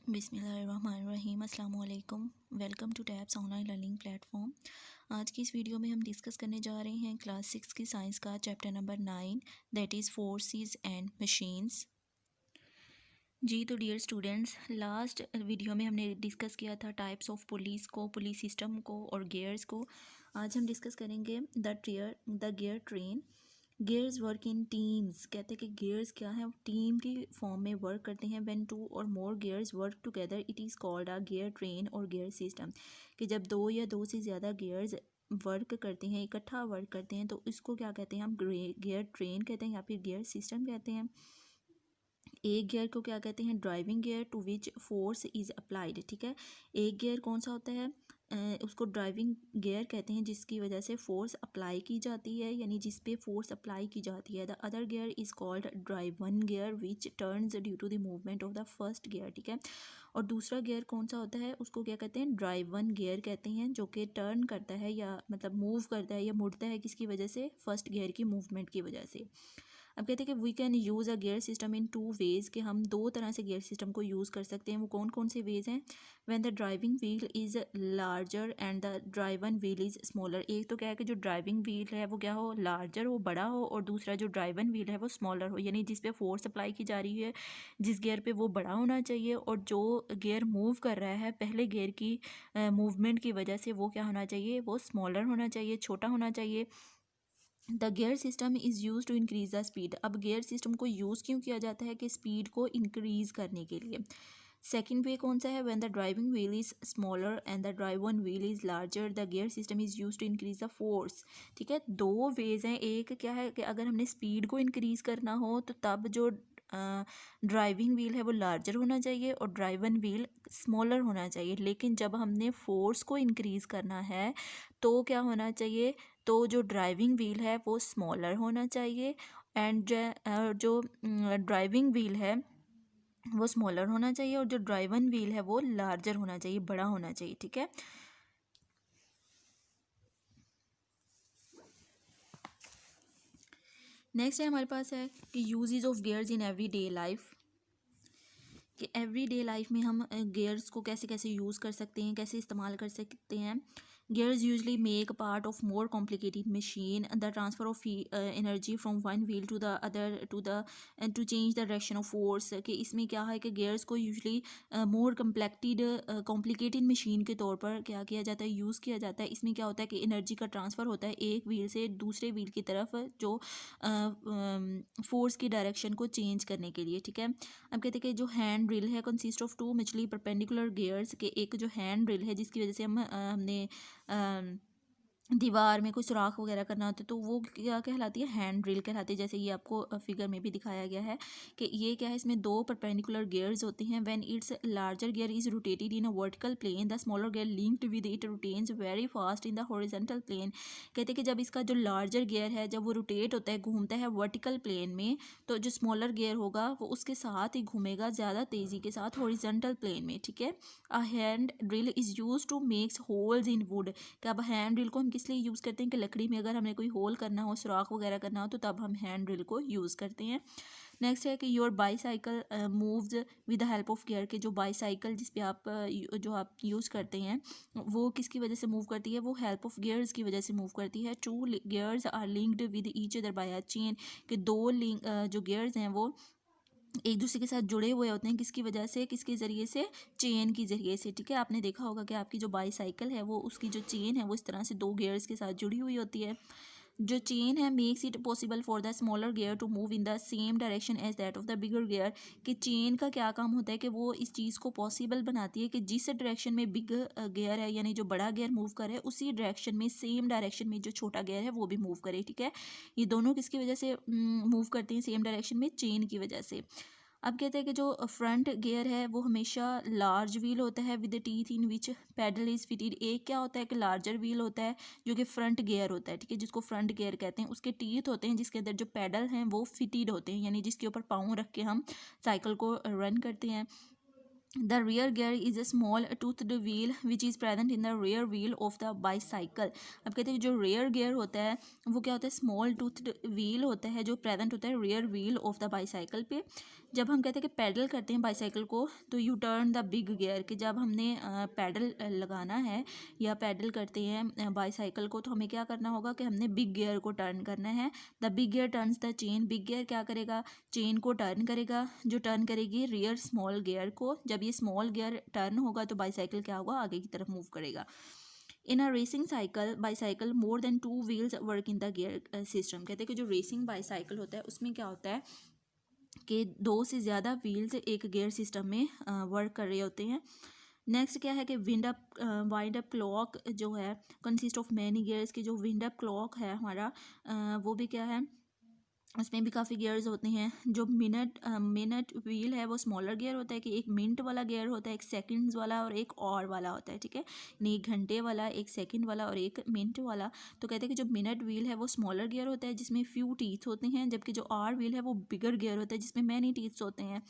बिस्मिल्लाहिर्रहमानिर्रहीम अस्सलाम वालेकुम। Welcome to tabs online learning platform. आज की इस वीडियो में हम डिस्कस करने जा रहे हैं क्लास 6 की साइंस का chapter number 9 that is forces and machines. जी तो डियर स्टूडेंट्स, लास्ट वीडियो में हमने डिस्कस किया था टाइप्स ऑफ पुलिस सिस्टम को और गियर्स को। आज हम डिस्कस करेंगे the gear train. Gears work in teams. कहते हैं कि गियर्स क्या है, टीम की फॉर्म में वर्क करते हैं। व्हेन टू और more gears work together it is called a gear train और गियर सिस्टम। कि जब दो या दो से ज़्यादा गियर्स वर्क करते हैं, इकट्ठा वर्क करते हैं, तो इसको क्या कहते हैं, हम गियर ट्रेन कहते हैं या फिर गियर सिस्टम कहते हैं। एक गियर को क्या कहते हैं, driving gear to which force is applied. ठीक है, एक गियर कौन सा होता है, उसको ड्राइविंग गियर कहते हैं जिसकी वजह से फोर्स अप्लाई की जाती है, यानी जिस पे फोर्स अप्लाई की जाती है। The other gear is called driven gear which turns due to the movement of the first gear. ठीक है, और दूसरा गियर कौन सा होता है, उसको क्या कहते हैं, ड्राइव वन गियर कहते हैं, जो कि टर्न करता है या मतलब मूव करता है या मुड़ता है किसकी वजह से, फर्स्ट गियर की मूवमेंट की वजह से। अब कहते हैं कि we can use a gear system in two ways, कि हम दो तरह से गियर सिस्टम को यूज़ कर सकते हैं। वो कौन कौन से वेज़ हैं, when the driving wheel is larger and the driven wheel is smaller. एक तो क्या है कि जो ड्राइविंग व्हील है वो क्या हो, लार्जर हो, बड़ा हो, और दूसरा जो ड्राइवन व्हील है वो स्मॉलर हो, यानी जिस पे फोर्स अप्लाई की जा रही है जिस गियर पे वो बड़ा होना चाहिए, और जो गियर मूव कर रहा है पहले गियर की मूवमेंट की वजह से वो क्या होना चाहिए, वो स्मॉलर होना चाहिए, छोटा होना चाहिए। The gear system is used to increase the speed. अब गियर सिस्टम को यूज़ क्यों किया जाता है, कि स्पीड को इंक्रीज करने के लिए। सेकेंड वे कौन सा है, when the driving wheel is smaller and the driven wheel is larger the gear system is used to increase the force. ठीक है, दो वेज हैं। एक क्या है कि अगर हमने स्पीड को इंक्रीज करना हो तो तब जो ड्राइविंग व्हील है वो लार्जर होना चाहिए और ड्राइवन व्हील स्मॉलर होना चाहिए। लेकिन जब हमने फोर्स को इंक्रीज करना है तो क्या होना चाहिए, तो जो ड्राइविंग व्हील है वो स्मॉलर होना चाहिए एंड जो ड्राइविंग व्हील है वो स्मॉलर होना चाहिए, और जो ड्राइवन व्हील है वो लार्जर होना चाहिए, बड़ा होना चाहिए। ठीक है, नेक्स्ट है हमारे पास है कि uses of gears in every day life. कि एवरी डे लाइफ में हम गियर्स को कैसे कैसे यूज़ कर सकते हैं, कैसे इस्तेमाल कर सकते हैं। Gears usually make part of more complicated machine the transfer of energy from one wheel to the other to change the direction of force. कि इसमें क्या है कि गियर्स को यूजली मोर कॉम्प्लिकेटेड मशीन के तौर पर क्या किया जाता है, यूज़ किया जाता है। इसमें क्या होता है कि एनर्जी का ट्रांसफ़र होता है एक व्हील से दूसरे व्हील की तरफ, जो फोर्स की डायरेक्शन को चेंज करने के लिए। ठीक है, अब कहते हैं कि जो हैंड ड्रिल है कंसिस्ट ऑफ टू मचली परपेंडिकुलर गियर्स। के एक जो हैंड ड्रिल है जिसकी वजह से हमने दीवार में कोई सुराख वगैरह करना होता है तो वो क्या कहलाती है, हैंड ड्रिल कहलाती है। जैसे ये आपको फिगर में भी दिखाया गया है कि ये क्या है, इसमें दो परपेंडिकुलर गियर्स होते हैं। When its larger gear is rotated in a vertical plane the smaller gear linked with it rotates very fast in the horizontal plane. कहते हैं कि जब इसका जो लार्जर गियर है जब वो रोटेट होता है, घूमता है वर्टिकल प्लेन में, तो जो स्मॉलर गियर होगा वो उसके साथ ही घूमेगा ज़्यादा तेज़ी के साथ हॉरिजॉन्टल प्लेन में। ठीक है, a hand drill is used to makes holes in wood. कि अब हैंड ड्रिल को हम किस लिए यूज़ करते हैं, कि लकड़ी में अगर हमें कोई होल करना हो, सुराख वगैरह करना हो, तो तब हम हैंड ड्रिल को यूज़ करते हैं। नेक्स्ट है कि your bicycle moves with the help of gear. के जो बाईसाइकिल जिस पे आप जो आप यूज़ करते हैं वो किसकी वजह से मूव करती है, वो हेल्प ऑफ गियर्स की वजह से मूव करती है। Two gears are linked with each other by a chain. कि दो लिंक जो गियर्स हैं वो एक दूसरे के साथ जुड़े हुए होते हैं, किसकी वजह से, किसके ज़रिए से, चेन की ज़रिए से। ठीक है, आपने देखा होगा कि आपकी जो बाईसाइकिल है वो उसकी जो चेन है वो इस तरह से दो गियर्स के साथ जुड़ी हुई होती है। जो चेन है makes it possible for the smaller gear to move in the same direction as that of the bigger gear. कि चेन का क्या काम होता है कि वो इस चीज़ को पॉसिबल बनाती है कि जिस डायरेक्शन में बिग गियर है यानी जो बड़ा गियर मूव करे उसी डायरेक्शन में, सेम डायरेक्शन में जो छोटा गियर है वो भी मूव करे। ठीक है, ये दोनों किसकी वजह से मूव करते हैं सेम डायरेक्शन में, चेन की वजह से। अब कहते हैं कि जो फ्रंट गियर है वो हमेशा लार्ज व्हील होता है with the teeth in which pedal is fitted. एक क्या होता है कि लार्जर व्हील होता है जो कि फ्रंट गियर होता है। ठीक है, जिसको फ्रंट गियर कहते हैं, उसके टीथ होते हैं जिसके अंदर जो पैडल हैं वो फिटेड होते हैं, यानी जिसके ऊपर पाँव रख के हम साइकिल को रन करते हैं। The rear gear is a small toothed wheel which is present in the rear wheel of the bicycle. अब कहते हैं जो rear gear होता है वो क्या होता है, small toothed wheel होता है जो present होता है rear wheel of the bicycle पे. जब हम कहते हैं कि पैडल करते हैं बाइसाइकिल को तो U turn the big gear, कि जब हमने पैडल लगाना है या पैडल करते हैं बाइसाइकिल को तो हमें क्या करना होगा कि हमने बिग गियर को टर्न करना है. The big gear turns the chain. Big gear क्या करेगा, चेन को टर्न करेगा, जो टर्न करेगी रियर स्मॉल गियर को. जब ये स्मॉल गियर टर्न होगा तो बाइसाइकिल क्या होगा, आगे की तरफ मूव करेगा. In a racing cycle bicycle more than 2 wheels work in the gear system. कहते हैं कि जो रेसिंग बाईसाइकिल होता है उसमें क्या होता है कि 2 से ज़्यादा व्हील्स एक गियर सिस्टम में वर्क कर रहे होते हैं. नेक्स्ट क्या है कि वाइंड अप क्लॉक जो है कंसिस्ट ऑफ मैनी गियर्स की. जो विंड अप क्लॉक है हमारा वो भी क्या है, उसमें भी काफ़ी गियर्स होते हैं. जो मिनट व्हील है वो स्मॉलर गियर होता है कि एक मिनट वाला गियर होता है, एक सेकंड्स वाला और एक और वाला होता है. ठीक है, यानी 1 घंटे वाला, एक सेकंड वाला और एक मिनट वाला. तो कहते हैं कि जो मिनट व्हील है वो स्मॉलर गियर होता है जिसमें फ्यू टीथ होते हैं, जबकि जो आर व्हील है वो बिगर गियर होता है जिसमें मैनी टीथ्स होते हैं.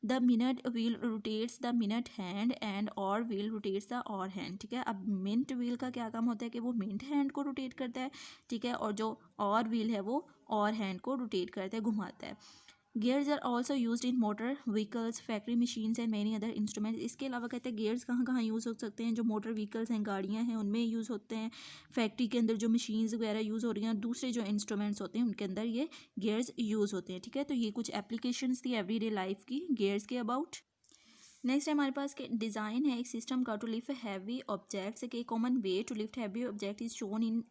The minute wheel rotates the minute hand and और व्हील रोटेट्स द और हैंड. ठीक है, अब मिनट व्हील का क्या काम होता है कि वो मिनट हैंड को रोटेट करता है. ठीक है, और जो और व्हील है वो और हैंड को रोटेट करता है, घुमाता है. Gears are also used in motor vehicles, factory machines and many other instruments. इसके अलावा कहते हैं गियर्स कहाँ कहाँ यूज़ हो सकते हैं, जो मोटर व्हीकल्स हैं, गाड़ियाँ हैं, उनमें यूज़ होते हैं. फैक्ट्री के अंदर जो मशीन्स वगैरह यूज़ हो रही हैं, दूसरे जो इंस्ट्रूमेंट्स होते हैं उनके अंदर ये गियर्स यूज़ होते हैं. ठीक है, तो ये कुछ एप्लीकेशंस थी एवरीडे लाइफ की गियर्स के अबाउट. नेक्स्ट हमारे पास के डिज़ाइन है एक सिस्टम का टू लिफ्ट हैवी ऑब्जेक्ट्स. के common way to lift heavy object is shown in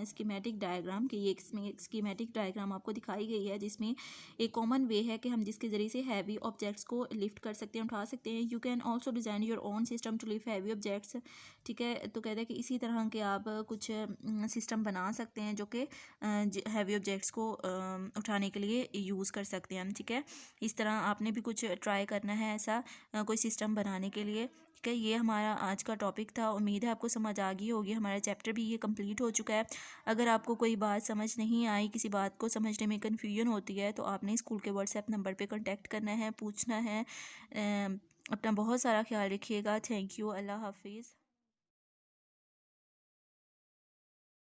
schematic diagram. कि ये एक स्कीमेटिक डायग्राम आपको दिखाई गई है जिसमें एक कॉमन वे है कि हम जिसके ज़रिए से हैवी ऑब्जेक्ट्स को लिफ्ट कर सकते हैं, उठा सकते हैं. You can also design your own system to lift heavy objects. ठीक है, तो कहते हैं कि इसी तरह के आप कुछ सिस्टम बना सकते हैं जो कि हैवी ऑब्जेक्ट्स को उठाने के लिए यूज़ कर सकते हैं हम. ठीक है, इस तरह आपने भी कुछ ट्राई करना है ऐसा कोई सिस्टम बनाने के लिए. ठीक है, ये हमारा आज का टॉपिक था. उम्मीद है आपको समझ आ गई होगी. हमारा चैप्टर भी ये कंप्लीट हो चुका है. अगर आपको कोई बात समझ नहीं आई, किसी बात को समझने में कन्फ्यूजन होती है तो आपने स्कूल के व्हाट्सएप नंबर पे कांटेक्ट करना है, पूछना है. अपना बहुत सारा ख्याल रखिएगा. Thank you. अल्लाह हाफिज़.